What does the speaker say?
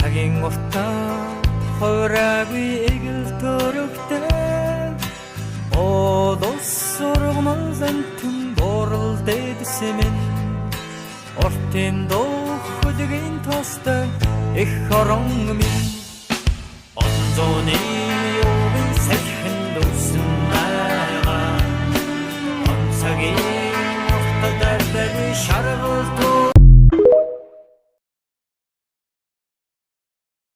цагийн уртаа хойраагүй эгэл төрөгтэй Олос сургамал антун борол дэдсэмэн Ортын дохлгийн тостой их хорон минь Онзоны юуны сайхан дүүсэн байгаа Онцагийн уртаа дардаггүй шаргал